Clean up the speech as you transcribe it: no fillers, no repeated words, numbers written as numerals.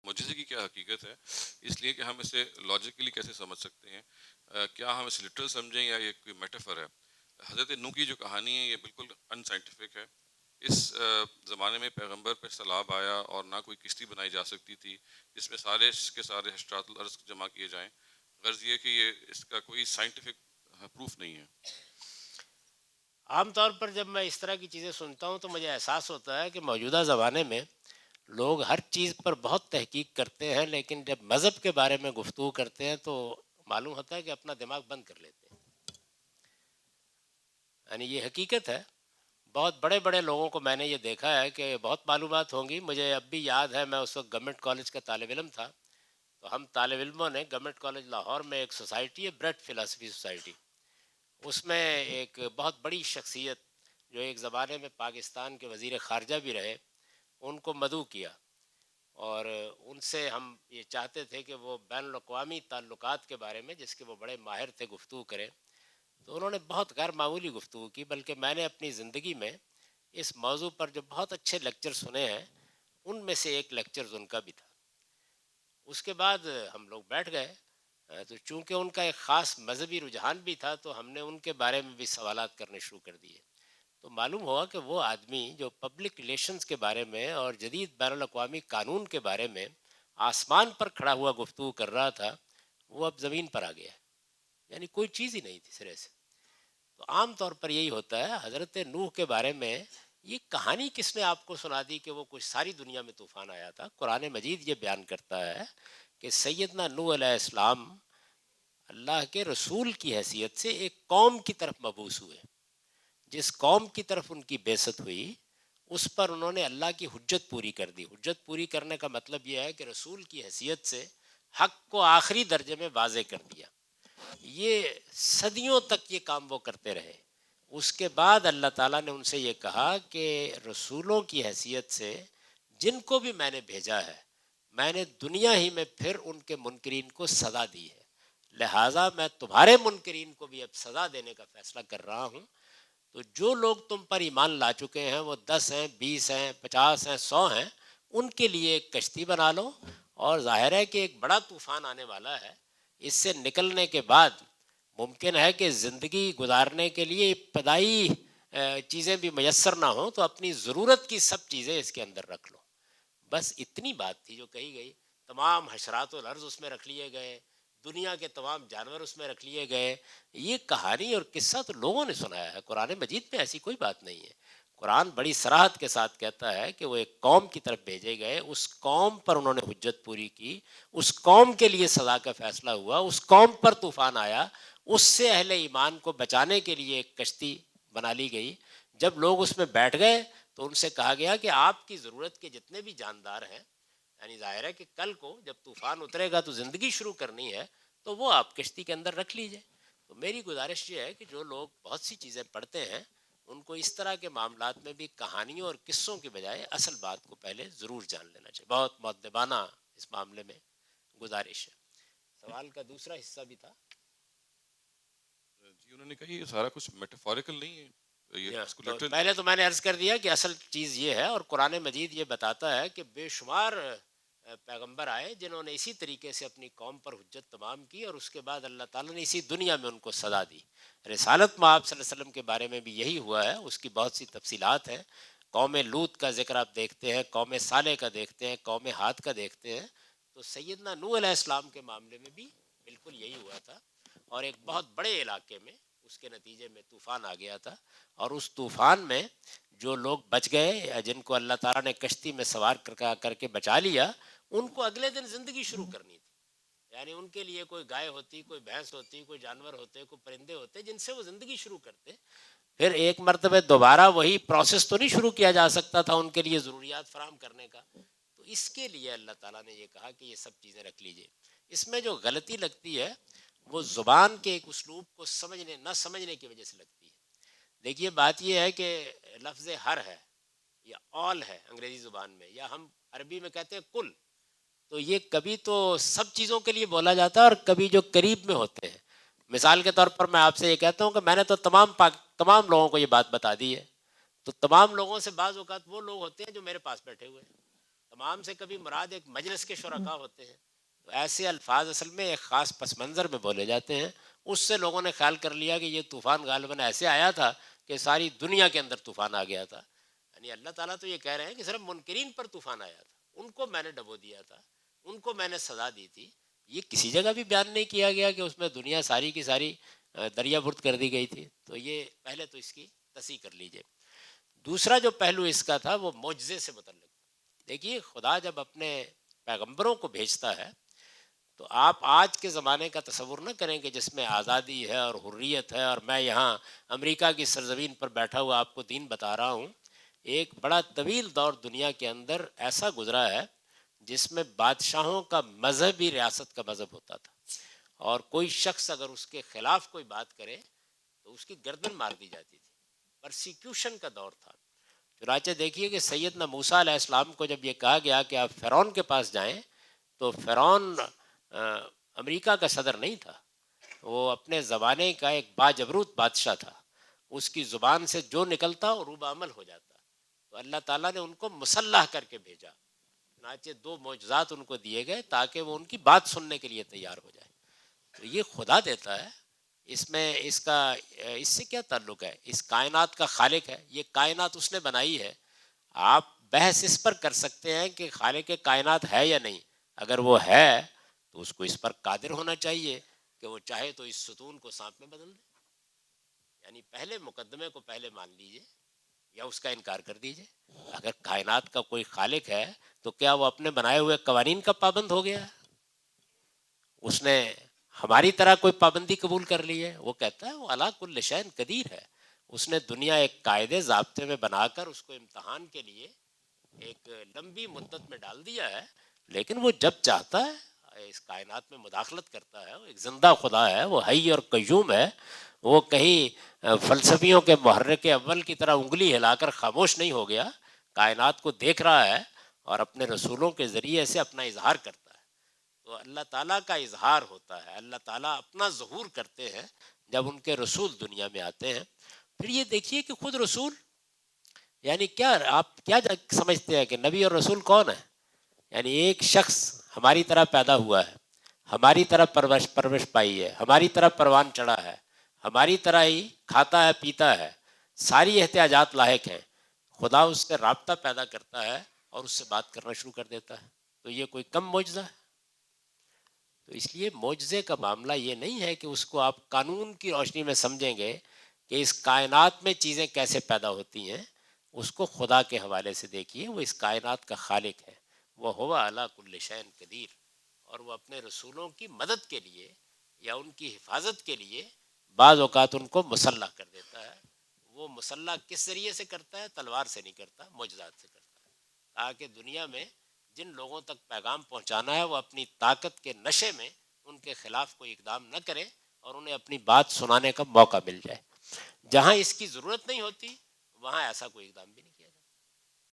معجزے کی کیا حقیقت ہے، اس لیے کہ ہم اسے لاجیکلی کیسے سمجھ سکتے ہیں، کیا ہم اسے لٹرل سمجھیں یا یہ کوئی میٹافر ہے۔ حضرت نوح کی جو کہانی ہے یہ بالکل ان سائنٹیفک ہے۔ اس زمانے میں پیغمبر پہ سیلاب آیا اور نہ کوئی کشتی بنائی جا سکتی تھی جس میں سارے کے سارے حشرات الارض جمع کیے جائیں۔ غرض یہ کہ یہ اس کا کوئی سائنٹیفک پروف نہیں ہے۔ عام طور پر جب میں اس طرح کی چیزیں سنتا ہوں تو مجھے احساس ہوتا ہے کہ موجودہ زمانے میں لوگ ہر چیز پر بہت تحقیق کرتے ہیں، لیکن جب مذہب کے بارے میں گفتگو کرتے ہیں تو معلوم ہوتا ہے کہ اپنا دماغ بند کر لیتے ہیں۔ یعنی یہ حقیقت ہے۔ بہت بڑے بڑے لوگوں کو میں نے یہ دیکھا ہے کہ بہت معلومات ہوں گی، مجھے اب بھی یاد ہے میں اس وقت گورنمنٹ کالج کا طالب علم تھا، تو ہم طالب علموں نے گورنمنٹ کالج لاہور میں ایک سوسائٹی ہے بریڈ فلاسفی سوسائٹی، اس میں ایک بہت بڑی شخصیت جو ایک زمانے میں پاکستان کے وزیر خارجہ بھی رہے، ان کو مدعو کیا، اور ان سے ہم یہ چاہتے تھے کہ وہ بین الاقوامی تعلقات کے بارے میں، جس کے وہ بڑے ماہر تھے، گفتگو کریں۔ تو انہوں نے بہت غیر معمولی گفتگو کی، بلکہ میں نے اپنی زندگی میں اس موضوع پر جو بہت اچھے لیکچر سنے ہیں ان میں سے ایک لیکچر ان کا بھی تھا۔ اس کے بعد ہم لوگ بیٹھ گئے، تو چونکہ ان کا ایک خاص مذہبی رجحان بھی تھا تو ہم نے ان کے بارے میں بھی سوالات کرنے شروع کر دیے۔ تو معلوم ہوا کہ وہ آدمی جو پبلک ریلیشنز کے بارے میں اور جدید بین الاقوامی قانون کے بارے میں آسمان پر کھڑا ہوا گفتگو کر رہا تھا، وہ اب زمین پر آ گیا ہے، یعنی کوئی چیز ہی نہیں تھی سرے سے۔ تو عام طور پر یہی ہوتا ہے۔ حضرت نوح کے بارے میں یہ کہانی کس نے آپ کو سنا دی کہ وہ کچھ ساری دنیا میں طوفان آیا تھا؟ قرآن مجید یہ بیان کرتا ہے کہ سیدنا نوح علیہ السلام اللہ کے رسول کی حیثیت سے ایک قوم کی طرف مبعوث ہوئے، جس قوم کی طرف ان کی بعثت ہوئی اس پر انہوں نے اللہ کی حجت پوری کر دی۔ حجت پوری کرنے کا مطلب یہ ہے کہ رسول کی حیثیت سے حق کو آخری درجے میں واضح کر دیا۔ یہ صدیوں تک یہ کام وہ کرتے رہے۔ اس کے بعد اللہ تعالیٰ نے ان سے یہ کہا کہ رسولوں کی حیثیت سے جن کو بھی میں نے بھیجا ہے، میں نے دنیا ہی میں پھر ان کے منکرین کو سزا دی ہے، لہٰذا میں تمہارے منکرین کو بھی اب سزا دینے کا فیصلہ کر رہا ہوں۔ تو جو لوگ تم پر ایمان لا چکے ہیں، وہ 10 ہیں، 20 ہیں، 50 ہیں، 100 ہیں، ان کے لیے ایک کشتی بنا لو، اور ظاہر ہے کہ ایک بڑا طوفان آنے والا ہے۔ اس سے نکلنے کے بعد ممکن ہے کہ زندگی گزارنے کے لیے ابتدائی چیزیں بھی میسر نہ ہوں، تو اپنی ضرورت کی سب چیزیں اس کے اندر رکھ لو۔ بس اتنی بات تھی جو کہی گئی۔ تمام حشرات الارض اس میں رکھ لیے گئے، دنیا کے تمام جانور اس میں رکھ لیے گئے۔ یہ کہانی اور قصہ تو لوگوں نے سنایا ہے، قرآن مجید میں ایسی کوئی بات نہیں ہے۔ قرآن بڑی صراحت کے ساتھ کہتا ہے کہ وہ ایک قوم کی طرف بھیجے گئے، اس قوم پر انہوں نے حجت پوری کی، اس قوم کے لیے سزا کا فیصلہ ہوا، اس قوم پر طوفان آیا، اس سے اہل ایمان کو بچانے کے لیے ایک کشتی بنا لی گئی۔ جب لوگ اس میں بیٹھ گئے تو ان سے کہا گیا کہ آپ کی ضرورت کے جتنے بھی جاندار ہیں، یعنی ظاہر ہے کہ کل کو جب طوفان اترے گا تو زندگی شروع کرنی ہے، تو وہ آپ کشتی کے اندر رکھ لیجئے۔ تو میری گزارش یہ ہے کہ جو لوگ بہت سی چیزیں پڑھتے ہیں ان کو اس طرح کے معاملات میں بھی کہانیوں اور قصوں کے بجائے اصل بات کو پہلے ضرور جان لینا چاہیے۔ بہت مؤدبانہ اس معاملے میں گزارش ہے۔ سوال کا دوسرا حصہ بھی تھا جی انہوں نے کہا یہ سارا کچھ میٹافوریکل نہیں ہے، یہ اس کو تو لٹرل۔ پہلے تو میں نے عرض کر دیا کہ اصل چیز یہ ہے، اور قرآن مجید یہ بتاتا ہے کہ بے شمار پیغمبر آئے جنہوں نے اسی طریقے سے اپنی قوم پر حجت تمام کی، اور اس کے بعد اللہ تعالیٰ نے اسی دنیا میں ان کو سزا دی۔ رسالت میں آپ صلی اللہ علیہ وسلم کے بارے میں بھی یہی ہوا ہے، اس کی بہت سی تفصیلات ہیں۔ قوم لوط کا ذکر آپ دیکھتے ہیں، قوم صالح کا دیکھتے ہیں، قوم ہاد کا دیکھتے ہیں، تو سیدنا نوح علیہ السلام کے معاملے میں بھی بالکل یہی ہوا تھا، اور ایک بہت بڑے علاقے میں اس کے نتیجے میں طوفان آ گیا تھا، اور اس طوفان میں جو لوگ بچ گئے یا جن کو اللہ تعالیٰ نے کشتی میں سوار کر کے بچا لیا، ان کو اگلے دن زندگی شروع کرنی تھی۔ یعنی ان کے لیے کوئی گائے ہوتی، کوئی بھینس ہوتی، کوئی جانور ہوتے، کوئی پرندے ہوتے جن سے وہ زندگی شروع کرتے۔ پھر ایک مرتبہ دوبارہ وہی پروسیس تو نہیں شروع کیا جا سکتا تھا ان کے لیے ضروریات فراہم کرنے کا، تو اس کے لیے اللہ تعالیٰ نے یہ کہا کہ یہ سب چیزیں رکھ لیجئے۔ اس میں جو غلطی لگتی ہے وہ زبان کے ایک اسلوب کو سمجھنے نہ سمجھنے کی وجہ سے لگتی ہے۔ دیکھیے بات یہ ہے کہ لفظ ہر ہے یا آل ہے انگریزی زبان میں، یا ہم عربی میں کہتے ہیں کل، تو یہ کبھی تو سب چیزوں کے لیے بولا جاتا ہے اور کبھی جو قریب میں ہوتے ہیں۔ مثال کے طور پر میں آپ سے یہ کہتا ہوں کہ میں نے تو تمام لوگوں کو یہ بات بتا دی ہے، تو تمام لوگوں سے بعض اوقات وہ لوگ ہوتے ہیں جو میرے پاس بیٹھے ہوئے ہیں، تمام سے کبھی مراد ایک مجلس کے شرکا ہوتے ہیں. تو ایسے الفاظ اصل میں ایک خاص پس منظر میں بولے جاتے ہیں. اس سے لوگوں نے خیال کر لیا کہ یہ طوفان غالباً ایسے آیا تھا کہ ساری دنیا کے اندر طوفان آ گیا تھا. یعنی اللہ تعالیٰ تو یہ کہہ رہے ہیں کہ صرف منکرین پر طوفان آیا تھا, ان کو میں نے ڈبو دیا تھا, ان کو میں نے سزا دی تھی. یہ کسی جگہ بھی بیان نہیں کیا گیا کہ اس میں دنیا ساری کی ساری دریا برد کر دی گئی تھی. تو یہ پہلے تو اس کی تصحیح کر لیجئے. دوسرا جو پہلو اس کا تھا وہ معجزے سے متعلق. دیکھیے خدا جب اپنے پیغمبروں کو بھیجتا ہے تو آپ آج کے زمانے کا تصور نہ کریں کہ جس میں آزادی ہے اور حریت ہے اور میں یہاں امریکہ کی سرزمین پر بیٹھا ہوا آپ کو دین بتا رہا ہوں. ایک بڑا طویل دور دنیا کے اندر ایسا گزرا ہے جس میں بادشاہوں کا مذہب ہی ریاست کا مذہب ہوتا تھا, اور کوئی شخص اگر اس کے خلاف کوئی بات کرے تو اس کی گردن مار دی جاتی تھی. پرسیکیوشن کا دور تھا. چنانچہ دیکھیے کہ سیدنا موسیٰ علیہ السلام کو جب یہ کہا گیا کہ آپ فرعون کے پاس جائیں, تو فرعون امریکہ کا صدر نہیں تھا, وہ اپنے زمانے کا ایک باجبروت بادشاہ تھا. اس کی زبان سے جو نکلتا وہ روب عمل ہو جاتا. تو اللہ تعالیٰ نے ان کو مسلح کر کے بھیجا. چنانچہ 2 معجزات ان کو دیے گئے تاکہ وہ ان کی بات سننے کے لیے تیار ہو جائے. تو یہ خدا دیتا ہے. اس میں اس سے کیا تعلق ہے؟ اس کائنات کا خالق ہے, یہ کائنات اس نے بنائی ہے. آپ بحث اس پر کر سکتے ہیں کہ خالق کائنات ہے یا نہیں. اگر وہ ہے تو اس کو اس پر قادر ہونا چاہیے کہ وہ چاہے تو اس ستون کو سانپ میں بدل دے. یعنی پہلے مقدمے کو پہلے مان لیجئے یا اس کا انکار کر دیجئے. اگر کائنات کا کوئی خالق ہے تو کیا وہ اپنے بنائے ہوئے قوانین کا پابند ہو گیا؟ اس نے ہماری طرح کوئی پابندی قبول کر لی ہے؟ وہ کہتا ہے وہ علی کل شیء قدیر ہے. اس نے دنیا ایک قاعدے ضابطے میں بنا کر اس کو امتحان کے لیے ایک لمبی مدت میں ڈال دیا ہے, لیکن وہ جب چاہتا ہے اس کائنات میں مداخلت کرتا ہے. وہ ایک زندہ خدا ہے, وہ حی اور قیوم ہے. وہ کہیں فلسفیوں کے محرک اول کی طرح انگلی ہلا کر خاموش نہیں ہو گیا. کائنات کو دیکھ رہا ہے اور اپنے رسولوں کے ذریعے سے اپنا اظہار کرتا ہے. تو اللہ تعالیٰ کا اظہار ہوتا ہے, اللہ تعالیٰ اپنا ظہور کرتے ہیں جب ان کے رسول دنیا میں آتے ہیں. پھر یہ دیکھیے کہ خود رسول, یعنی کیا آپ کیا سمجھتے ہیں کہ نبی اور رسول کون ہے؟ یعنی ایک شخص ہماری طرح پیدا ہوا ہے, ہماری طرح پرورش پائی ہے, ہماری طرح پروان چڑھا ہے, ہماری طرح ہی کھاتا ہے پیتا ہے, ساری احتیاجات لاحق ہیں. خدا اس سے رابطہ پیدا کرتا ہے اور اس سے بات کرنا شروع کر دیتا ہے. تو یہ کوئی کم معجزہ ہے؟ تو اس لیے معجزے کا معاملہ یہ نہیں ہے کہ اس کو آپ قانون کی روشنی میں سمجھیں گے کہ اس کائنات میں چیزیں کیسے پیدا ہوتی ہیں. اس کو خدا کے حوالے سے دیکھیے, وہ اس کائنات کا خالق ہے, وہ ہوا علی کل شیء قدیر. اور وہ اپنے رسولوں کی مدد کے لیے یا ان کی حفاظت کے لیے بعض اوقات ان کو مسلح کر دیتا ہے. وہ مسلح کس ذریعے سے کرتا ہے؟ تلوار سے نہیں کرتا, معجزات سے کرتا ہے, تاکہ دنیا میں جن لوگوں تک پیغام پہنچانا ہے وہ اپنی طاقت کے نشے میں ان کے خلاف کوئی اقدام نہ کرے اور انہیں اپنی بات سنانے کا موقع مل جائے. جہاں اس کی ضرورت نہیں ہوتی وہاں ایسا کوئی اقدام بھی نہیں.